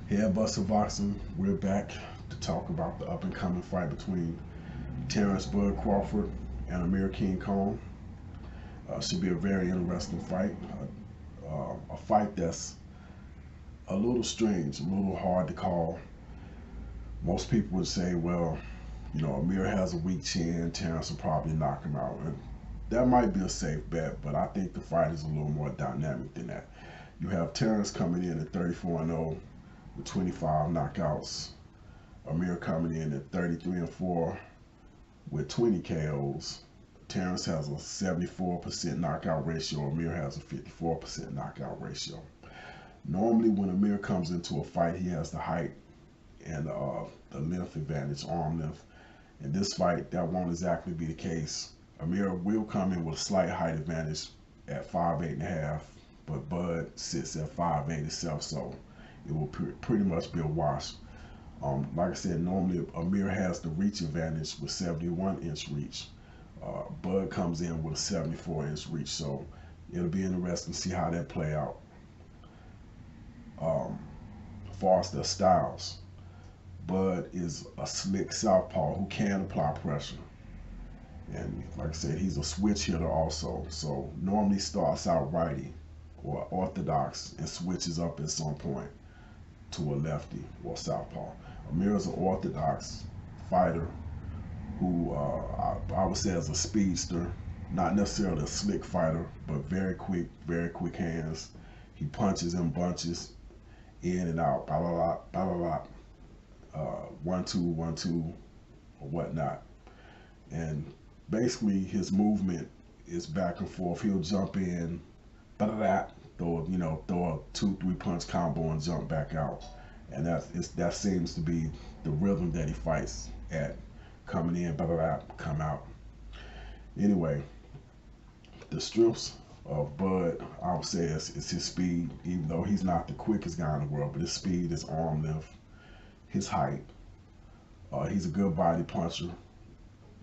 Head Buster Boxing, we're back to talk about the up and coming fight between Terrence Bud Crawford and Amir King Kong. Should be a very interesting fight. A fight that's a little strange, a little hard to call. Most people would say, well, Amir has a weak chin, Terrence will probably knock him out. And that might be a safe bet, but I think the fight is a little more dynamic than that. You have Terrence coming in at 34-0 with 25 knockouts. Amir coming in at 33-4 with 20 KOs. Terrence has a 74% knockout ratio. Amir has a 54% knockout ratio. Normally, when Amir comes into a fight, he has the height and the length advantage, arm length. In this fight, that won't exactly be the case. Amir will come in with a slight height advantage at 5'8.5", but Bud sits at 5'8" himself, so it will pretty much be a wash. Like I said, normally Amir has the reach advantage with 71-inch reach. Bud comes in with a 74-inch reach, so it'll be interesting to see how that play out. As far as their styles, Bud is a slick southpaw who can apply pressure. And like I said, he's a switch hitter also. So normally starts out righty or orthodox and switches up at some point to a lefty or southpaw. Amir is an orthodox fighter who I would say is a speedster, not necessarily a slick fighter, but very quick hands. He punches in bunches, in and out, blah, blah, blah, blah, blah, blah. 1-2, 1-2, or whatnot. And basically his movement is back and forth. He'll jump in, blah, blah, blah, throw a 2-3 punch combo and jump back out. And that seems to be the rhythm that he fights at. Coming in, blah, blah, blah, come out. Anyway, the strengths of Bud, I would say, is his speed, even though he's not the quickest guy in the world, but his speed, his arm length, his height. He's a good body puncher,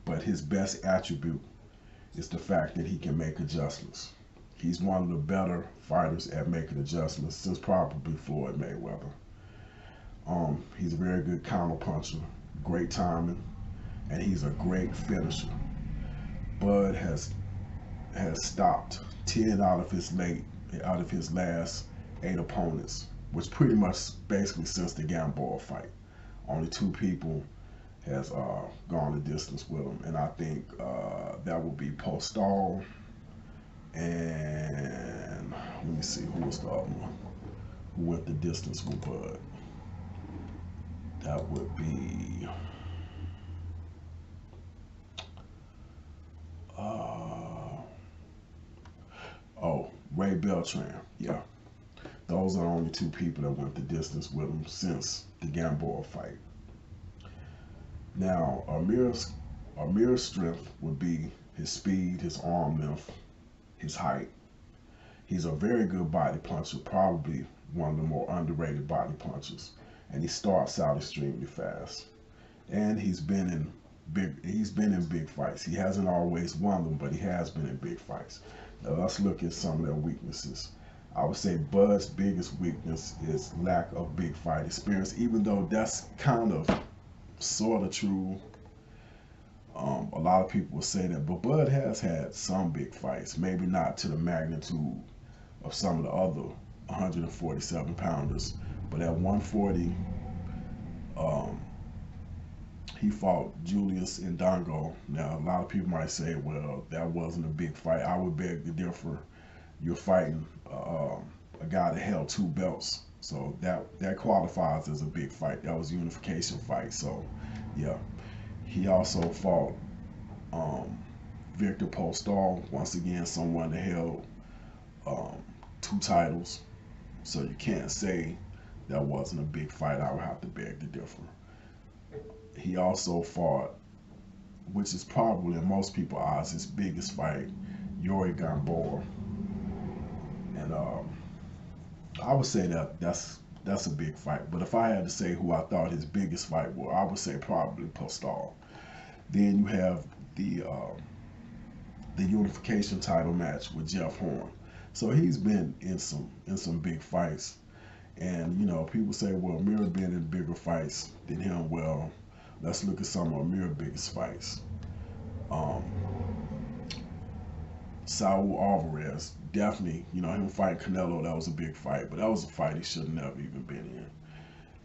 but his best attribute is the fact that he can make adjustments. He's one of the better fighters at making adjustments since probably Floyd Mayweather. He's a very good counter puncher, great timing, and he's a great finisher. Bud has stopped 10 out of his last 8 opponents, which pretty much basically since the Gamboa fight. Only 2 people has gone the distance with him, and I think that would be Postal and let me see who was the other one who went the distance with Bud. That would be Ray Beltran. Yeah, those are the only 2 people that went the distance with him since the Gamboa fight. Now, Amir's strength would be his speed, his arm length, his height. He's a very good body puncher, probably one of the more underrated body punchers, and he starts out extremely fast. And he's been in big fights. He hasn't always won them, but he has been in big fights. Now let's look at some of their weaknesses. I would say Bud's biggest weakness is lack of big fight experience, even though that's kind of sort of true. A lot of people will say that, but Bud has had some big fights, maybe not to the magnitude of some of the other 147 pounders, but at 140, he fought Julius Indongo. Now, a lot of people might say, well, that wasn't a big fight. I would beg to differ. You're fighting a guy that held 2 belts, so that qualifies as a big fight. That was a unification fight, so yeah. He also fought Victor Postal, once again, someone that held 2 titles, so you can't say that wasn't a big fight. I would have to beg to differ. He also fought, which is probably in most people's eyes his biggest fight, Yuri Gamboa. And I would say that's a big fight. But if I had to say who I thought his biggest fight was, I would say probably Postal. Then you have the unification title match with Jeff Horn. So he's been in some big fights. And you know, people say, well, Amir been in bigger fights than him. Well, let's look at some of Amir's biggest fights. Um, Saul Alvarez, definitely, you know, him fighting Canelo, that was a big fight, but that was a fight he should have never even been in.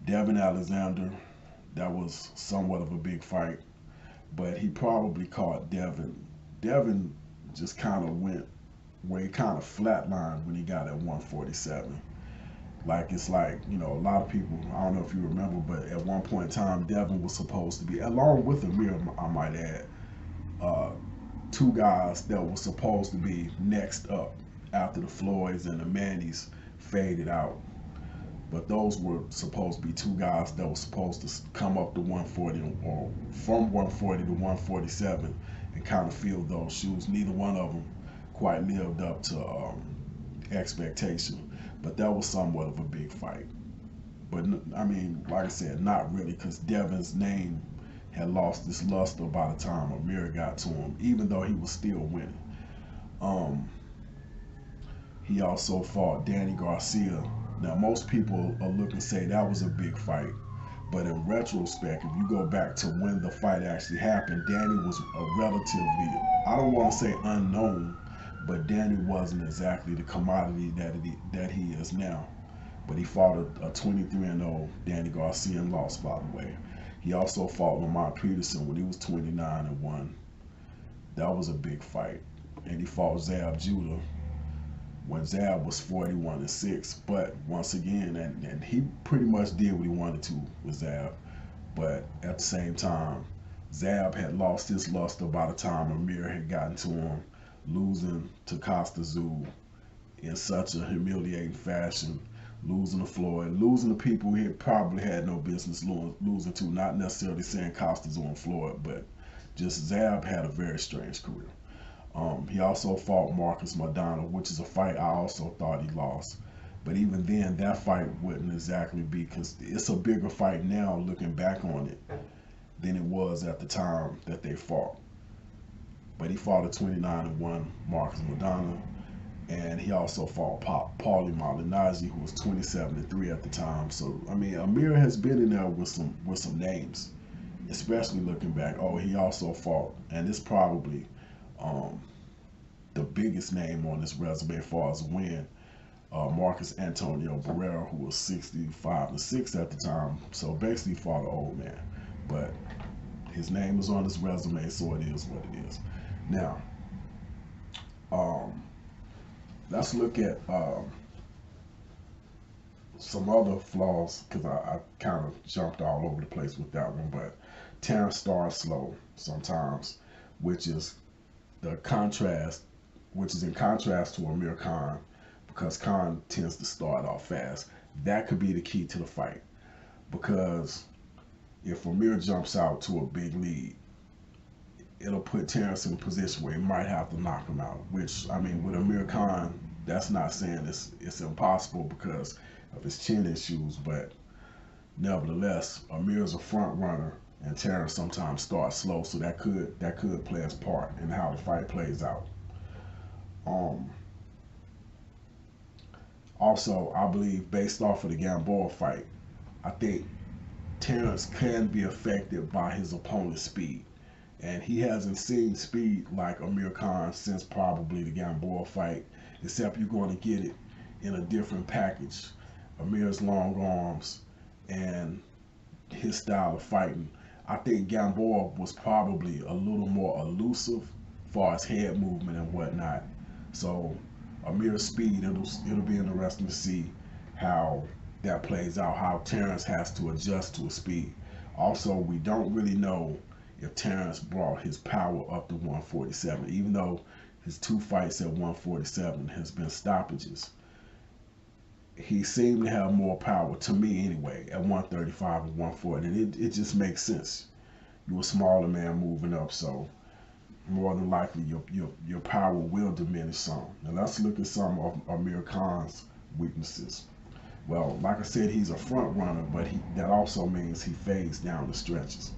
Devin Alexander, that was somewhat of a big fight, but he probably caught Devin. Devin just kind of went where he kind of flatlined when he got at 147. Like, it's like, you know, a lot of people, I don't know if you remember, but at one point in time, Devin was supposed to be, along with Amir, I might add, uh, two guys that were supposed to be next up after the Floyds and the Mannys faded out. But those were supposed to be two guys that were supposed to come up to 140 or from 140 to 147 and kind of fill those shoes. Neither one of them quite lived up to expectation. But that was somewhat of a big fight. But I mean, like I said, not really, because Devin's name had lost its luster by the time Amir got to him, even though he was still winning. Um, he also fought Danny Garcia. Now, most people are looking to say that was a big fight, but in retrospect, if you go back to when the fight actually happened, Danny was a relatively, I don't want to say unknown, but Danny wasn't exactly the commodity that he is now. But he fought a 23-0 Danny Garcia and lost, by the way. He also fought Lamont Peterson when he was 29-1. That was a big fight. And he fought Zab Judah when Zab was 41-6. But once again, and he pretty much did what he wanted to with Zab. But at the same time, Zab had lost his luster by the time Amir had gotten to him, losing to Costa Zoo in such a humiliating fashion, losing to Floyd, losing to people he probably had no business losing to. Not necessarily saying Costa Zoo and Floyd, but just Zab had a very strange career. He also fought Marcus Maidana, which is a fight I also thought he lost. But even then, that fight wouldn't exactly be, because it's a bigger fight now looking back on it than it was at the time that they fought. But he fought a 29-1 Marcus Maidana, and he also fought Paulie Malignaggi, who was 27-3 at the time. So I mean, Amir has been in there with some names, especially looking back. Oh, he also fought, and it's probably the biggest name on this resume as far as a win, Marcus Antonio Barrera, who was 65-6 at the time. So basically fought an old man, but his name is on this resume, so it is what it is. Now, let's look at some other flaws, because I kind of jumped all over the place with that one. But Terrence starts slow sometimes, which is in contrast to Amir Khan, because Khan tends to start off fast. That could be the key to the fight, because if Amir jumps out to a big lead, it'll put Terrence in a position where he might have to knock him out, which, I mean, with Amir Khan, that's not saying it's impossible because of his chin issues, but nevertheless, Amir's a front runner, and Terrence sometimes starts slow, so that could play its part in how the fight plays out. Also, I believe, based off of the Gamboa fight, I think Terrence can be affected by his opponent's speed. And he hasn't seen speed like Amir Khan since probably the Gamboa fight, except you're going to get it in a different package. Amir's long arms and his style of fighting. I think Gamboa was probably a little more elusive as far as head movement and whatnot. So Amir's speed, it'll be interesting to see how that plays out, how Terrence has to adjust to his speed. Also, we don't really know if Terrence brought his power up to 147, even though his two fights at 147 has been stoppages. He seemed to have more power, to me anyway, at 135 and 140, and it just makes sense. You're a smaller man moving up, so more than likely your power will diminish some. Now let's look at some of Amir Khan's weaknesses. Well, like I said, he's a front runner, but that also means he fades down the stretches.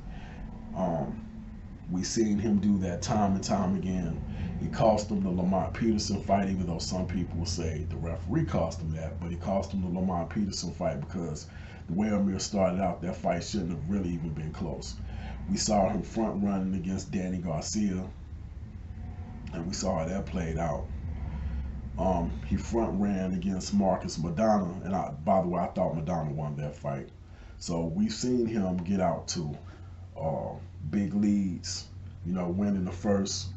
We seen him do that time and time again. It cost him the Lamont Peterson fight, even though some people will say the referee cost him that, but it cost him the Lamont Peterson fight because the way Amir started out, that fight shouldn't have really even been close. We saw him front running against Danny Garcia, and we saw how that played out. He front ran against Marcus Madonna, and by the way, I thought Madonna won that fight. So we've seen him get out to big leads, winning the first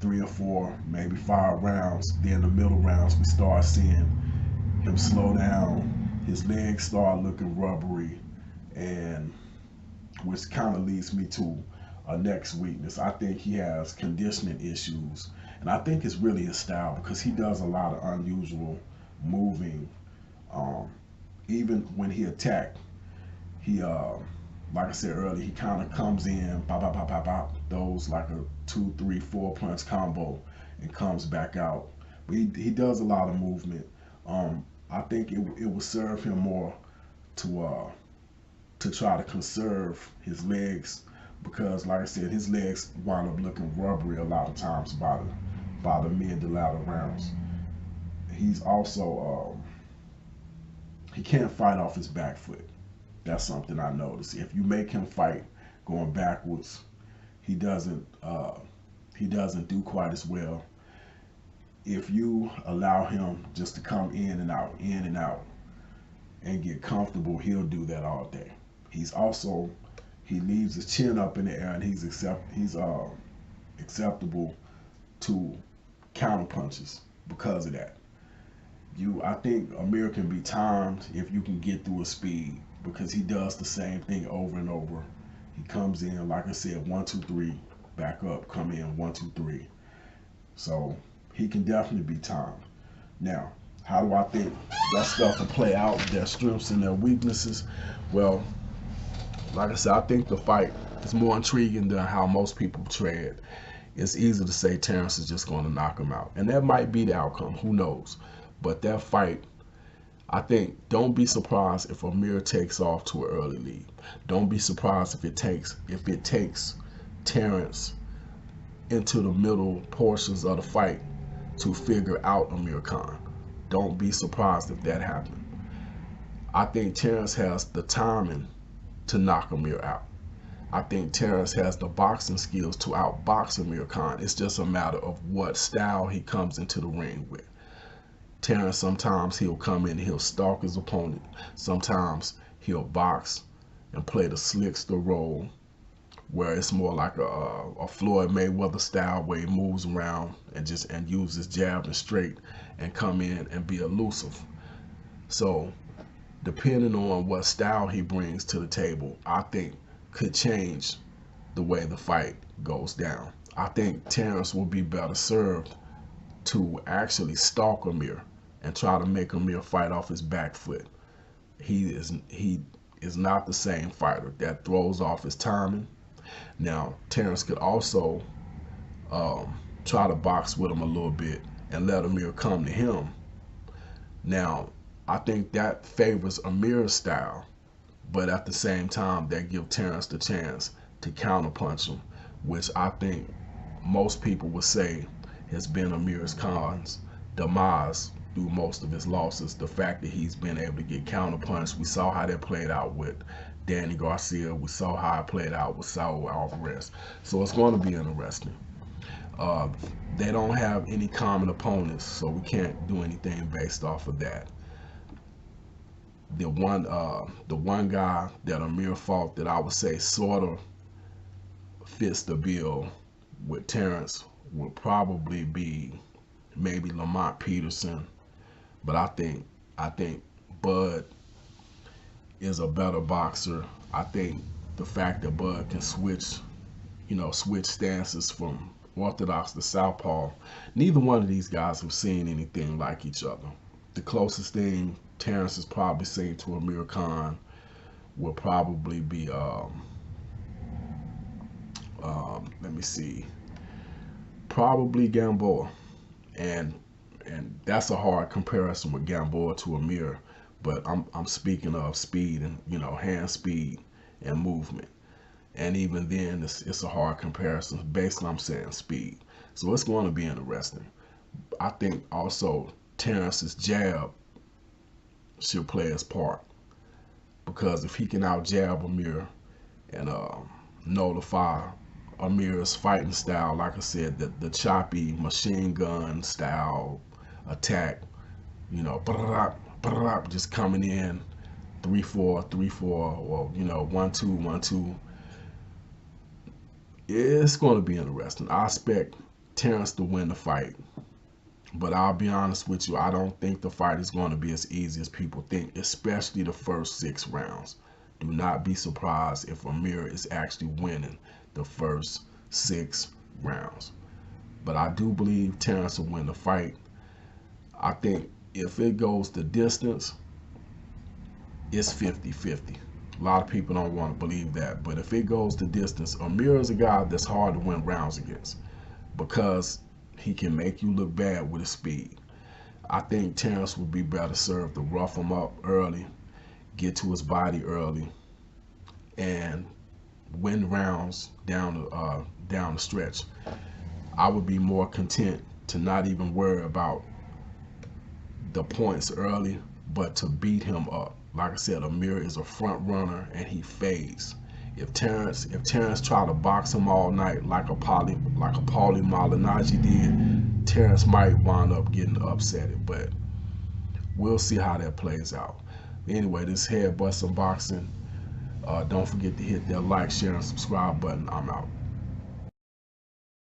3 or 4, maybe 5 rounds. Then the middle rounds, we start seeing him slow down. His legs start looking rubbery, and which kind of leads me to a next weakness. I think he has conditioning issues, and I think it's really his style because he does a lot of unusual moving. Even when he attacked, he like I said earlier, he kind of comes in, pop, pop, pop, pop, pop, those like a 2, 3, 4 punch combo, and comes back out. But he does a lot of movement. I think it would serve him more to try to conserve his legs, because like I said, his legs wind up looking rubbery a lot of times by the mid to latter rounds. He's also he can't fight off his back foot. That's something I noticed. If you make him fight going backwards, he doesn't do quite as well. If you allow him just to come in and out, and get comfortable, he'll do that all day. He leaves his chin up in the air, and he's acceptable to counter punches because of that. I think Amir can be timed if you can get through his speed, because he does the same thing over and over. He comes in, like I said, 1, 2, 3, back up, come in, 1, 2, 3. So he can definitely be timed. Now, how do I think that stuff will play out, their strengths and their weaknesses? Well, like I said, I think the fight is more intriguing than how most people portray it. It's easy to say Terrence is just going to knock him out, and that might be the outcome. Who knows? But that fight, I think, don't be surprised if Amir takes off to an early lead. Don't be surprised if it takes Terrence into the middle portions of the fight to figure out Amir Khan. Don't be surprised if that happened. I think Terrence has the timing to knock Amir out. I think Terrence has the boxing skills to outbox Amir Khan. It's just a matter of what style he comes into the ring with. Terrence, sometimes he'll come in and he'll stalk his opponent. Sometimes he'll box and play the slickster role, where it's more like a Floyd Mayweather style, where he moves around and uses jab and straight and come in and be elusive. So depending on what style he brings to the table, I think could change the way the fight goes down. I think Terrence will be better served to actually stalk Amir and try to make Amir fight off his back foot. He is not the same fighter. That throws off his timing. Now, Terrence could also try to box with him a little bit and let Amir come to him. Now, I think that favors Amir's style, but at the same time, that gives Terrence the chance to counterpunch him, which I think most people would say has been Amir Khan's demise through most of his losses. The fact that he's been able to get counterpunched. We saw how that played out with Danny Garcia. We saw how it played out with Saul Alvarez. So it's going to be interesting. They don't have any common opponents, so we can't do anything based off of that. The one guy that Amir fought that I would say sort of fits the bill with Terrence would probably be maybe Lamont Peterson, but I think Bud is a better boxer. I think the fact that Bud can switch stances from orthodox to southpaw. Neither one of these guys have seen anything like each other. The closest thing Terrence has probably seen to Amir Khan will probably be let me see, probably Gamboa, and that's a hard comparison with Gamboa to Amir, but I'm speaking of speed and hand speed and movement. And even then, it's a hard comparison. Basically, I'm saying speed. So it's going to be interesting. I think also Terrence's jab should play his part, because if he can out jab Amir and nullify Amir's fighting style, like I said, the choppy machine gun style attack, you know, just coming in 3-4, 3-4, or 1-2, 1-2. It's going to be interesting. I expect Terrence to win the fight, but I'll be honest with you, I don't think the fight is going to be as easy as people think, especially the first 6 rounds. Do not be surprised if Amir is actually winning the first 6 rounds. But I do believe Terrence will win the fight. I think if it goes the distance, it's 50-50. A lot of people don't want to believe that. But if it goes the distance, Amir is a guy that's hard to win rounds against, because he can make you look bad with his speed. I think Terrence would be better served to rough him up early, get to his body early, and win rounds down the stretch. I would be more content to not even worry about the points early, but to beat him up. Like I said, Amir is a front runner and he fades. If Terrence tried to box him all night like a Paulie Malignaggi did, Terrence might wind up getting upset. But we'll see how that plays out. Anyway, this Head Bustin' Boxing. Don't forget to hit that like, share, and subscribe button. I'm out.